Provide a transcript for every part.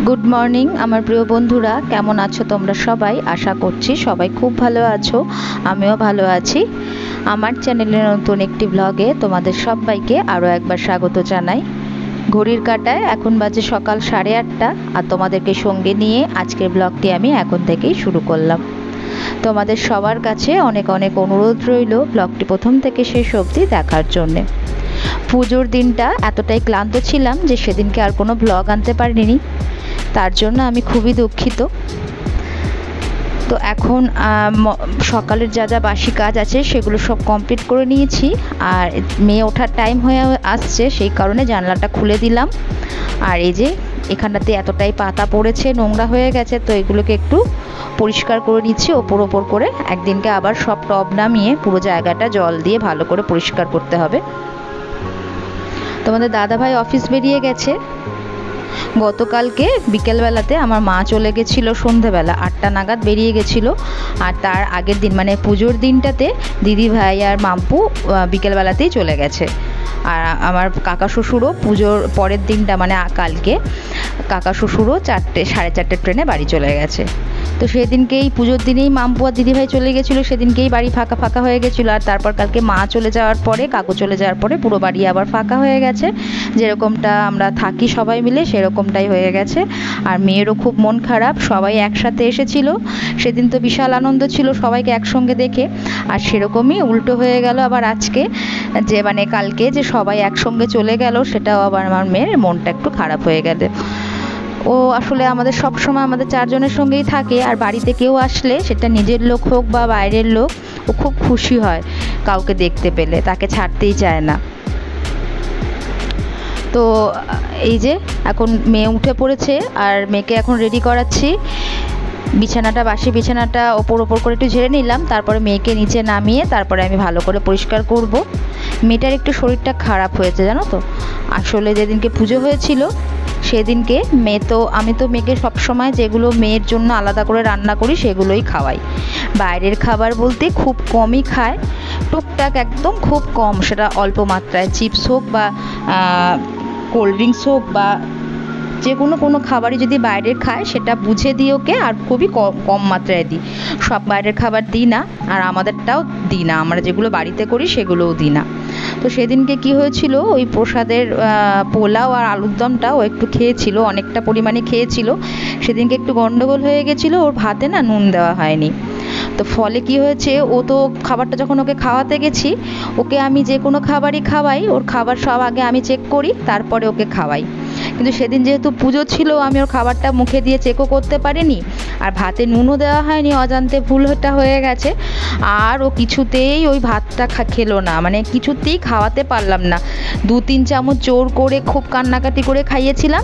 Good morning আমার প্রিয় বন্ধুরা, কেমন আছো তোমরা সবাই? আশা করছি সবাই খুব ভালো আছো, আমিও ভালো আছি। আমার চ্যানেলের নতুন একটি ব্লগে তোমাদের সবাইকে আরও একবার স্বাগত জানাই। ঘড়ির কাঁটায় এখন বাজে সকাল 8:30 আর তোমাদেরকে সঙ্গে নিয়ে আজকের ব্লগটি আমি এখন থেকেই শুরু করলাম। তোমাদের সবার কাছে অনেক অনেক অনুরোধ রইল ব্লগটি প্রথম থেকে শেষ অবধি দেখার জন্যে। পুজোর দিনটা এতটাই ক্লান্ত ছিলাম যে সেদিনকে আর কোনো ব্লগ আনতে পারিনি, তার জন্য আমি খুবই দুঃখিত। তো এখন সকালের যা যা বাসি কাজ আছে সেগুলো সব কমপ্লিট করে নিয়েছি, আর মেয়ে ওঠার টাইম হয়ে আসছে সেই কারণে জানলাটা খুলে দিলাম। আর এই যে এখানটাতে এতটাই পাতা পড়েছে, নোংরা হয়ে গেছে, তো এগুলোকে একটু পরিষ্কার করে নিচ্ছি ওপর ওপর করে। একদিনকে আবার সব টব নামিয়ে পুরো জায়গাটা জল দিয়ে ভালো করে পরিষ্কার করতে হবে। তোমাদের দাদাভাই অফিস বেরিয়ে গেছে। গতকালকে বিকেলবেলাতে আমার মা চলে গেছিলো, সন্ধেবেলা 8টা নাগাদ বেরিয়ে গেছিলো। আর তার আগের দিন মানে পুজোর দিনটাতে দিদি ভাই আর মাম্পু বিকেলবেলাতেই চলে গেছে। আর আমার কাকা শ্বশুরও পুজোর পরের দিনটা মানে কালকে কাকা শ্বশুরও 4:30 ট্রেনে বাড়ি চলে গেছে। তো সেদিনকেই পুজোর দিনেই মাম্পু আর দিদিভাই চলে গেছিলো, সেদিনকেই বাড়ি ফাঁকা ফাঁকা হয়ে গেছিলো। আর তারপর কালকে মা চলে যাওয়ার পরে, কাকু চলে যাওয়ার পরে পুরো বাড়ি আবার ফাঁকা হয়ে গেছে। যেরকমটা আমরা থাকি সবাই মিলে সেরকমটাই হয়ে গেছে। আর মেয়েরও খুব মন খারাপ, সবাই একসাথে এসেছিলো সেদিন, তো বিশাল আনন্দ ছিল সবাইকে একসঙ্গে দেখে। আর সেরকমই উল্টো হয়ে গেল আবার আজকে, যে মানে কালকে যে সবাই একসঙ্গে চলে গেল, সেটাও আবার আমার মেয়ের মনটা একটু খারাপ হয়ে গেছে। ও আসলে আমাদের সব সময় আমাদের 4 জনের সঙ্গেই থাকে, আর বাড়িতে কেউ আসলে সেটা নিজের লোক হোক বা বাইরের লোক, ও খুব খুশি হয় কাউকে দেখতে পেলে, তাকে ছাড়তেই চায় না। তো এই যে এখন মেয়ে উঠে পড়েছে আর মেয়েকে এখন রেডি করাচ্ছি। বিছানাটা বাসি বিছানাটা ওপর করে একটু ঝেড়ে নিলাম, তারপরে মেয়েকে নিচে নামিয়ে তারপরে আমি ভালো করে পরিষ্কার করব। মেয়েটার একটু শরীরটা খারাপ হয়েছে জানো তো। আসলে যেদিনকে পুজো হয়েছিল সেদিনকে আমি তো মেয়েকে সবসময় যেগুলো মেয়ের জন্য আলাদা করে রান্না করি সেগুলোই খাওয়াই। বাইরের খাবার বলতে খুব কমই খায়, টুকটাক একদম খুব কম, সেটা অল্প মাত্রায়, চিপস হোক বা কোল্ড ড্রিঙ্কস হোক বা যে কোনো খাবারই যদি বাইরের খায় সেটা বুঝে দিই ওকে, আর খুবই কম মাত্রায় দিই। সব বাইরের খাবার দিই না, আর আমাদেরটাও দিই না, আমরা যেগুলো বাড়িতে করি সেগুলোও দিই না। তো সেদিনকে কি হয়েছিল, ওই প্রসাদের পোলাও আর আলুর দমটা ও একটু খেয়েছিল, অনেকটা পরিমাণে খেয়েছিল। সেদিনকে একটু গন্ডগোল হয়ে গেছিলো, ওর ভাতে না নুন দেওয়া হয়নি। তো ফলে কি হয়েছে, ও তো খাবারটা যখন ওকে খাওয়াতে গেছি, ওকে আমি যে কোনো খাবারই খাওয়াই, ওর খাবার সব আগে আমি চেক করি তারপরে ওকে খাওয়াই। কিন্তু সেদিন যেহেতু পুজো ছিল, আমি ওর খাবারটা মুখে দিয়ে চেকও করতে পারিনি, আর ভাতে নুনও দেওয়া হয়নি, অজান্তে ভুলটা হয়ে গেছে। আর ও কিছুতেই ওই ভাতটা খেলো না, মানে কিছুতেই খাওয়াতে পারলাম না। 2-3 চামচ জোর করে খুব কান্নাকাটি করে খাইয়েছিলাম,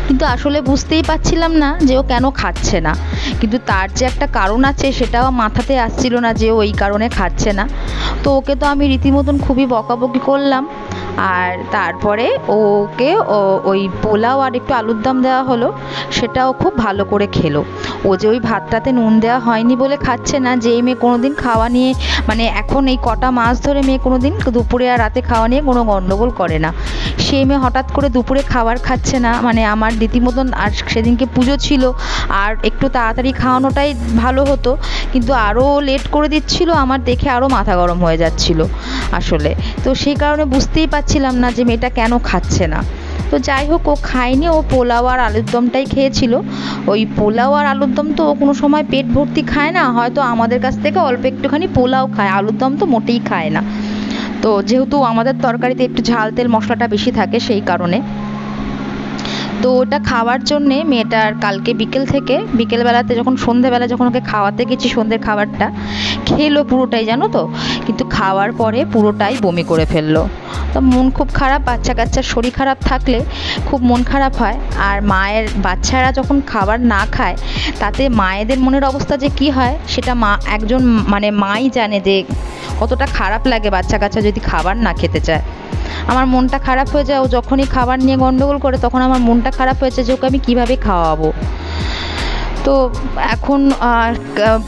কিন্তু আসলে বুঝতেই পারছিলাম না যে ও কেন খাচ্ছে না। কিন্তু তার যে একটা কারণ আছে সেটাও মাথাতে আসছিল না যে ও এই কারণে খাচ্ছে না। তো ওকে তো আমি রীতিমতন খুবই বকাবকি করলাম। আর তারপরে ওকে ওই পোলাও আর একটু আলুর দম দেওয়া হলো, সেটাও খুব ভালো করে খেলো। ও যে ওই ভাতটাতে নুন দেওয়া হয়নি বলে খাচ্ছে না, যেই মেয়ে কোনো দিন খাওয়া নিয়ে মানে এখন এই কটা মাস ধরে মেয়ে কোনো দিন দুপুরে আর রাতে খাওয়া নিয়ে কোনো গণ্ডগোল করে না, সেই মেয়ে হঠাৎ করে দুপুরে খাবার খাচ্ছে না, মানে আমার রীতিমতন। আর সেদিনকে পুজো ছিল, আর একটু তাড়াতাড়ি খাওয়ানোটাই ভালো হতো, কিন্তু আরও লেট করে দিচ্ছিল, আমার দেখে আরও মাথা গরম হয়ে যাচ্ছিল আসলে। তো সেই কারণে বুঝতেই পারছিলাম না যে মেয়েটা কেন খাচ্ছে না। তো যাই হোক, ও খায়নি, ও পোলাও আর আলুর দমটাই খেয়েছিল। ওই পোলাও আর আলুর দম তো ও কোনো সময় পেট ভর্তি খায় না, হয়তো আমাদের কাছ থেকে অল্প একটুখানি পোলাও খায়, আলুর দম তো মোটেই খায় না। তো যেহেতু আমাদের তরকারিতে একটু ঝাল তেল মশলাটা বেশি থাকে সেই কারণে। তো ওটা খাওয়ার জন্যে মেয়েটার কালকে বিকেলবেলাতে যখন সন্ধেবেলা যখন ওকে খাওয়াতে গেছি, সন্ধ্যের খাবারটা খেলো পুরোটাই জানো তো, কিন্তু খাওয়ার পরে পুরোটাই বমি করে ফেললো। তো মন খুব খারাপ, বাচ্চা কাচ্চার শরীর খারাপ থাকলে খুব মন খারাপ হয়। আর বাচ্চারা যখন খাবার না খায় তাতে মায়েদের মনের অবস্থা যে কি হয় সেটা একজন মানে মাই জানে যে কতটা খারাপ লাগে বাচ্চা কাচ্চা যদি খাবার না খেতে চায়। আমার মনটা খারাপ হয়ে যায়, ও যখনই খাবার নিয়ে গন্ডগোল করে তখন আমার মনটা খারাপ হয়েছে যে ওকে আমি কীভাবে খাওয়াবো। তো এখন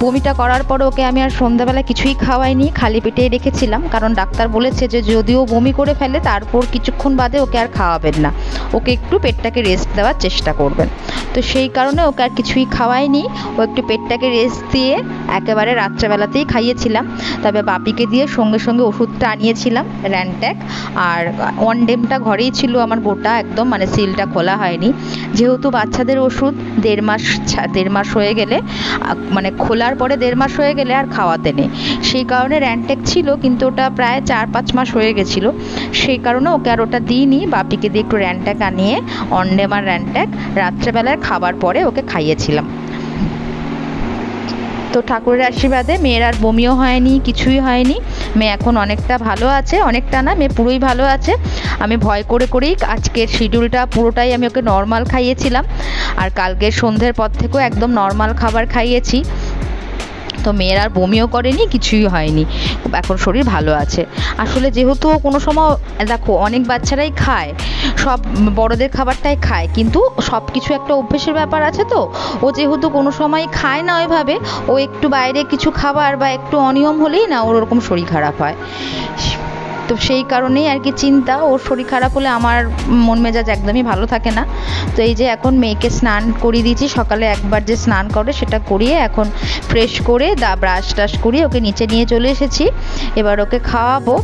বমিটা করার পর ওকে আমি আর সন্ধ্যাবেলা কিছুই খাওয়াইনি, খালি পেটেই রেখেছিলাম, কারণ ডাক্তার বলেছে যে যদিও বমি করে ফেলে তারপর কিছুক্ষণ বাদে ওকে আর খাওয়াবেন না, ওকে একটু পেটটাকে রেস্ট দেওয়ার চেষ্টা করবেন। তো সেই কারণে ওকে আর কিছুই খাওয়াইনি, ও একটু পেটটাকে রেস্ট দিয়ে একেবারে রাত্রেবেলাতেই খাইয়েছিলাম। তবে বাপিকে দিয়ে সঙ্গে সঙ্গে ওষুধটা আনিয়েছিলাম র্যানট্যাক, আর ওয়ানডেমটা ঘরেই ছিল আমার গোটা একদম, মানে সিলটা খোলা হয়নি, যেহেতু বাচ্চাদের ওষুধ দেড় মাস হয়ে গেলে, মানে খোলার পরে 1.5 মাস হয়ে গেলে আর খাওয়াতে নেই, সেই কারণে র্যানট্যাক ছিল, কিন্তু ওটা প্রায় 4-5 মাস হয়ে গেছিলো, সেই কারণে ওকে আর ওটা দিইনি। বাপিকে দিয়ে একটু র্যানট্যাক আনিয়ে অনডেম আর র্যানট্যাক রাত্রেবেলায় খাবার পরে ওকে খাইয়েছিলাম। তো ঠাকুরের আশীর্বাদে মেয়ের আর বমিও হয়নি, কিছুই হয়নি, মেয়ে এখন অনেকটা ভালো আছে, অনেকটা না, মেয়ে পুরোই ভালো আছে। আমি ভয় করে করেই আজকের শিডিউলটা পুরোটাই আমি ওকে নর্মাল খাইয়েছিলাম, আর কালকের সন্ধ্যের পর থেকেও একদম নর্মাল খাবার খাইয়েছি। তো মেয়ের আর বমিও করেনি, কিছুই হয়নি, এখন শরীর ভালো আছে। আসলে যেহেতু কোনো সময় দেখো অনেক বাচ্চারাই খায়, সব বড়দের খাবারটাই খায়, কিন্তু সব কিছু একটা অভ্যেসের ব্যাপার আছে, তো ও যেহেতু কোনো সময় খায় না ওইভাবে, ও একটু বাইরে কিছু খাবার বা একটু অনিয়ম হলেই না ওর ওরকম শরীর খারাপ হয়। তো সেই কারণেই আর কি চিন্তা, ওর শরীর খারাপ হলে আমার মন মেজাজ একদমই ভালো থাকে না। তো এই যে এখন মেয়েকে স্নান করিয়ে দিয়েছি, সকালে একবার যে স্নান করে সেটা করিয়ে এখন ফ্রেশ করে ব্রাশ টাশ করিয়ে ওকে নিচে নিয়ে চলে এসেছি, এবার ওকে খাওয়াবো।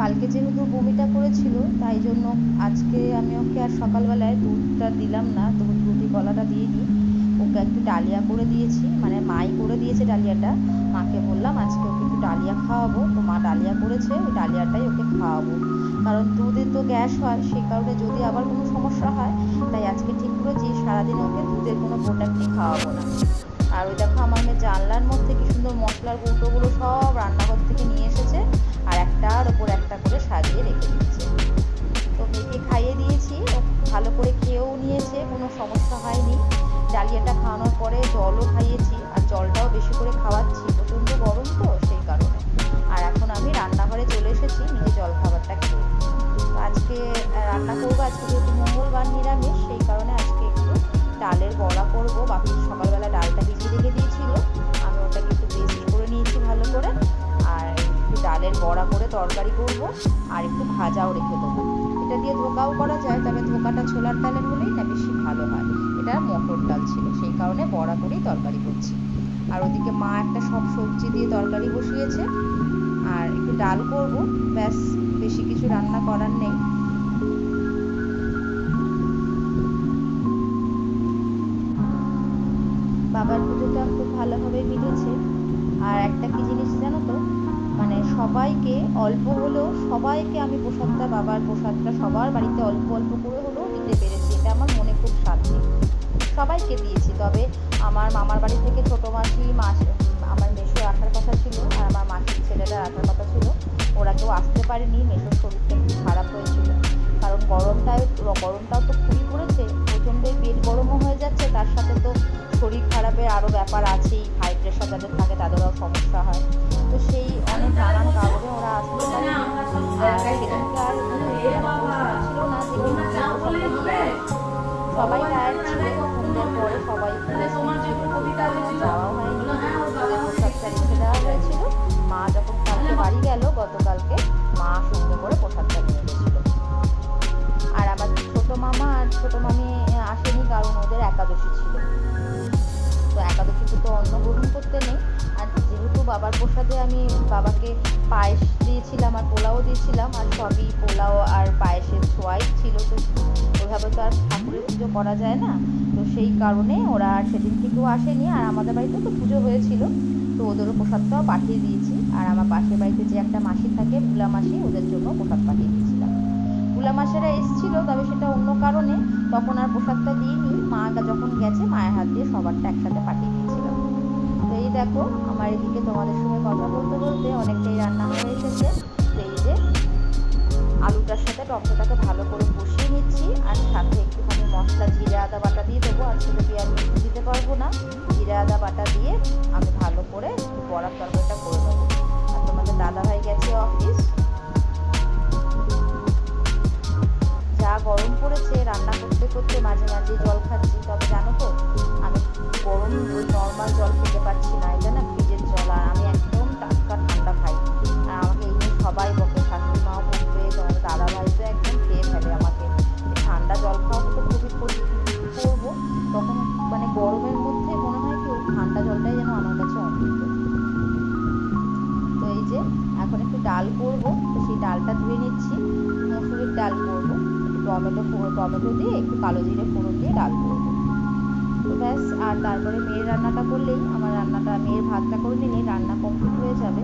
কালকে যেহেতু বমিটা করেছিল তাই জন্য আজকে আমি ওকে আর সকালবেলায় দুধটা দিলাম না, তো দুধি কলাটা দিয়ে দিই, ওকে একটু ডালিয়া করে দিয়েছি, মানে মাই করে দিয়েছে ডালিয়াটা, মাকে বললাম আজকে ওকে একটু ডালিয়া খাওয়াবো, তো মা ডালিয়া করেছে, ওই ডালিয়াটাই ওকে খাওয়াবো, কারণ দুধে তো গ্যাস হয়, সেই কারণে যদি আবার কোনো সমস্যা হয়, তাই আজকে ঠিক করেছি সারাদিন ওকে দুধের কোনো প্রোডাক্টই খাওয়াবো না। আর ওই দেখো আমার মেয়ে জানলার মধ্যে কি সুন্দর মশলার কৌটোগুলো সব রান্নাঘর থেকে নিয়ে এসেছে, আর একটার ওপর একটা করে সাজিয়ে রেখে দিচ্ছে। তো মেয়েকে খাইয়ে দিয়েছি, ও ভালো করে খেয়েও নিয়েছে, কোনো সমস্যা হয়নি। ডালিয়াটা খাওয়ানোর পরে জলও খাইয়েছি, আর জলটাও বেশি করে খাওয়াচ্ছি, প্রচণ্ড গরম তো সেই কারণে। আর এখন আমি রান্নাঘরে চলে এসেছি নিজে জল খাবারটা খেয়ে। তো আজকে রান্না করবো, আজকে যেহেতু মঙ্গলবার নিরামিষ, সেই কারণে আজকে একটু ডালের বড়া করবো। বাপি সকালবেলা ডালটা ভিজিয়ে রেখে দিয়েছিল, আমি ওটাকে একটু পেস্ট করে নিয়েছি ভালো করে, আর একটু ডালের বড়া করে তরকারি করবো, আর একটু ভাজাও রেখে দেবো। এটা দিয়ে ধোকাও করা যায়, তবে ধোকাটা ছোলার ডালের হলেই না বেশি ভালো হয়, এটা মটর ডাল ছিল, সেই কারণে বড়া করেই তরকারি করছি। আর ওদিকে মা একটা সব সবজি দিয়ে তরকারি বসিয়েছে, আর একটু ডাল করবো, ব্যাস, বেশি কিছু রান্না করার নেই। বাবার পুজোটা খুব ভালোভাবে মিটেছে। আর একটা কি জিনিস জানো তো, মানে সবাইকে অল্প হলেও সবাইকে আমি প্রসাদটা, বাবার প্রসাদটা সবার বাড়িতে অল্প অল্প করে হলেও দিতে পেরেছি, এটা আমার মনে খুব শান্তি। সবাইকে দিয়েছি, তবে আমার মামার বাড়ি থেকে ছোটো মাসি, আমার মেসো আসার কথা ছিল, আর আমার মাসির ছেলেরা আসার কথা ছিল, ওরা কেউ আসতে পারেনি, মেসোর শরীরটা খুব খারাপ হয়েছিল, কারণ গরমটাও তো খুবই পড়েছে, প্রচণ্ডই পেট গরমও হয়ে যাচ্ছে, তার সাথে তো শরীর খারাপের আরও ব্যাপার আছেই, হাই প্রেশার যাদের থাকে তাদেরও সমস্যা হয়, তো সেই অনেক নানান কারণে ওরা আসতে পারেনি। আর সেদিনকে আর ছিল না যে সবাই টায়ার্ড ছিল, সন্ধ্যের পরে সবাই যাওয়া হয়নি, প্রসাদটা রেখে দেওয়া হয়েছিল। মা যখন কালকে বাড়ি গেল, গতকালকে মা সঙ্গে করে প্রসাদটা নিয়ে গেছিল। আর আমার ছোটো মামা আর ছোটো মামি আসেনি, কারণ ওদের একাদশী ছিল, তো একাদশীতে তো অন্ন গ্রহণ করতে নেই। আর যেহেতু বাবার প্রসাদে আমি বাবাকে পায়েস দিয়েছিলাম আর পোলাও দিয়েছিলাম, আর সবই পোলাও আর পায়েসের ছোঁয়াই ছিল, তো ওইভাবে তো আর ঠাকুরের পুজো করা যায় না, তো সেই কারণে ওরা আর সেদিন থেকেও আসেনি। আর আমাদের বাড়িতে তো পুজো হয়েছিল, তো ওদেরও প্রসাদটাও পাঠিয়ে দিয়েছি। আর আমার পাশের বাড়িতে যে একটা মাসি থাকে, ভোলা মাসি, ওদের জন্য প্রসাদ পাঠিয়ে দিয়েছিলাম। ভোলা মাসেরা এসেছিল, তবে সেটা অন্য কারণে, তখন আর প্রসাদটা দিইনি, মা যখন গেছে মায়ের হাত দিয়ে সবারটা একসাথে পাঠিয়ে দিয়েছিলাম। তো এই দেখো আমার এদিকে তোমাদের সঙ্গে কথা বলতে বলতে অনেকটাই রান্না হয়ে এসেছে। তো এই যে আলুটার সাথে টমেটোটাকে ভালো করে কষিয়ে নিচ্ছি, আর সাথে একটুখানি মশলা জিরে আদা বাটা দিয়ে দেবো, আজকে যদি আমি দিতে পারবো না, জিরে আদা বাটা দিয়ে আমি ভালো করে বড়া ভাত তরকারিটা করে নেবো। আর তোমাদের দাদাভাই গেছে অফিস। যা গরম পড়েছে, রান্না করতে করতে মাঝে মাঝে জল খাচ্ছি। তবে জানো তো, আমি গরম ওই নর্মাল জল খেতে পারছি না, এটা না ফ্রিজের জল। আর আমি একদম টাটকা ঠান্ডা খাই। আর আমাকে এই নিয়ে সবাই বকে, শাশুড়ি মাও বকবে, তোমাদের দাদাভাই তো একদম খেয়ে ফেলে আমাকে। ঠান্ডা জল খাওয়াতে তো খুবই করবো, তখন মানে গরমের মধ্যে মনে হয় কি ওই ঠান্ডা জলটাই যেন আমার কাছে অমৃত। তো এই যে এখন একটু ডাল করবো, তো সেই ডালটা ধুয়ে নিচ্ছি। মসুরির ডাল করবো, টমেটো দিয়ে একটু কালো জিরে ফোড়ন দিয়ে ডাল করবো। তো ব্যাস, আর তারপরে মেয়ের রান্নাটা করলেই আমার রান্নাটা, মেয়ের ভাতটা করে নিলেই রান্না কমপ্লিট হয়ে যাবে।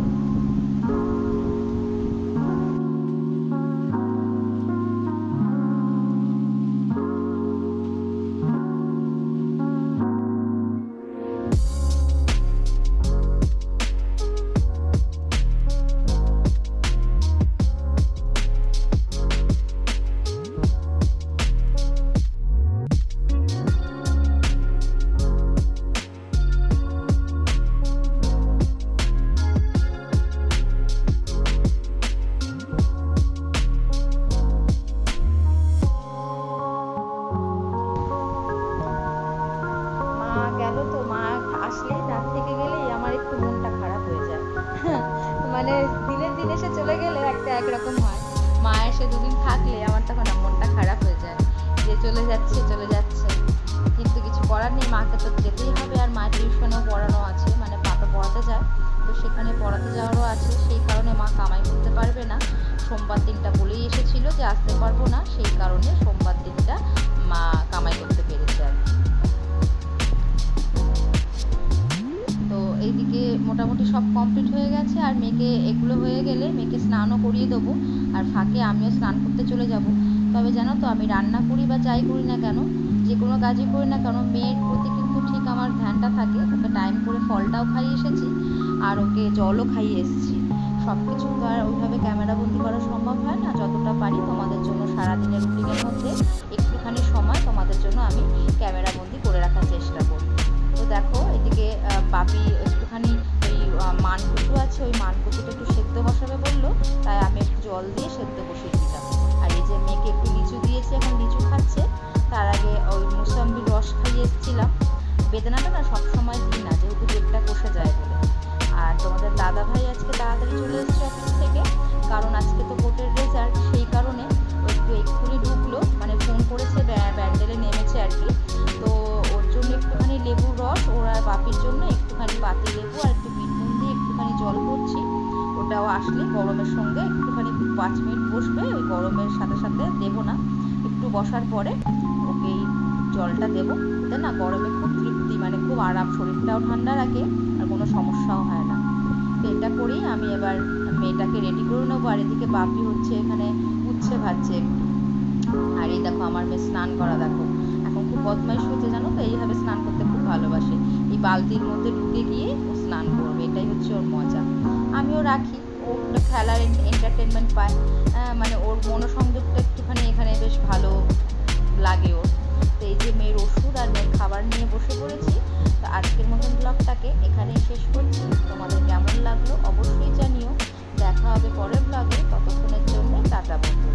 আসলেই রাত থেকে গেলেই আমার একটু মনটা খারাপ হয়ে যায়। মানে দিনের দিন এসে চলে গেলে একটা একরকম হয়, মা এসে দুদিন থাকলে আমার তখন মনটা খারাপ হয়ে যায় যে চলে যাচ্ছে। কিন্তু কিছু করার নেই, মাকে তো যেতেই হবে। আর মা টিউশনেও পড়ানো আছে, মানে পাপা পড়াতে যায়, তো সেখানে পড়াতে যাওয়ারও আছে। সেই কারণে মা কামাই করতে পারবে না। সোমবার দিনটা বলেই এসেছিল যে আসতে পারবো না, সেই কারণে সোমবার দিনটা মা কামাই করতে পেরেছে আর কি। তো এইদিকে মোটামুটি সব কমপ্লিট হয়ে গেছে। আর মেয়েকে এগুলো হয়ে গেলে মেয়েকে স্নানও করিয়ে দেবো, আর ফাঁকে আমিও স্নান করতে চলে যাব। তবে জানো তো, আমি রান্না করি বা যাই করি না কেন, যে কোনো কাজই করি না কেন, মেয়ের প্রতি কিন্তু ঠিক আমার ধ্যানটা থাকে। ওকে টাইম করে ফলটাও খাইয়ে এসেছি, আর ওকে জলও খাইয়ে এসেছি। সব কিছু তো আর ওইভাবে ক্যামেরাবন্দি করা সম্ভব হয় না। যতটা পারি তোমাদের জন্য সারাদিনের রুটিনের মধ্যে একটুখানি সময় তোমাদের জন্য আমি ক্যামেরাবন্দি করে রাখার চেষ্টা করি। তো দেখো, এদিকে বাপি একটুখানি ওই মানকুচু আছে, ওই মানকুচুটা একটু সেদ্ধ বসাবে বললো, তাই আমি একটু জল দিয়ে সেদ্ধ বসিয়ে দিলাম। আর এই যে মেয়েকে একটু লিচু দিয়েছি, এখন লিচু খাচ্ছে। তার আগে ওই মুসাম্বির রস খাইয়ে এসেছিলাম। বেদানাটা না সবসময় দিই না, যেহেতু পেটটা কষে যায় বলে। আর তোমাদের দাদাভাই আজকে তাড়াতাড়ি চলে এসেছে অফিস থেকে, কারণ আজকে তো কোর্টের রেজাল্ট, সেই কারণে একটু এক্ষুনি ঢুকলো, মানে ফোন করেছে, ব্যান্ডেলে নেমেছে আর কি। তো ওর জন্য একটুখানি লেবুর রস, ওরা বাপির জন্য একটুখানি পাতি লেবু আর একটু বিট নুন দিয়ে একটুখানি জল করছি। ওটাও আসলে গরমের সঙ্গে একটুখানি 5 মিনিট বসবে, ওই গরমের সাথে সাথে দেবো না, একটু বসার পরে ওকে এই জলটা দেবো। ওতে না গরমে খুব তৃপ্তি, মানে খুব আরাম, শরীরটাও ঠান্ডা রাখে আর কোনো সমস্যাও হয় না। তো এটা করেই আমি এবার মেয়েটাকে রেডি করে নেবো। আর এদিকে বাপি হচ্ছে এখানে উচ্ছে ভাজছে। আর এই দেখো আমার মেয়ে স্নান করা, দেখো এখন খুব বদমাইশ হয়েছে জানো তো, এইভাবে স্নান করতে খুব ভালোবাসে। এই বালতির মধ্যে ঢুকে গিয়ে ও স্নান করবে, এটাই হচ্ছে ওর মজা। আমিও রাখি, ও খেলার এন্টারটেনমেন্ট পায়, মানে ওর মনোসংযোগটা একটুখানি এখানে বেশ ভালো লাগে ওর। তো এই যে মেয়ের ওষুধ আর মেয়ের খাবার নিয়ে বসে পড়েছি। তো আজকের মতন ব্লগটাকে এখানেই শেষ করছি। তোমাদের কেমন লাগলো অবশ্যই জানিও। দেখা হবে পরের ব্লগে, ততক্ষণের জন্য টাটা বন্ধু।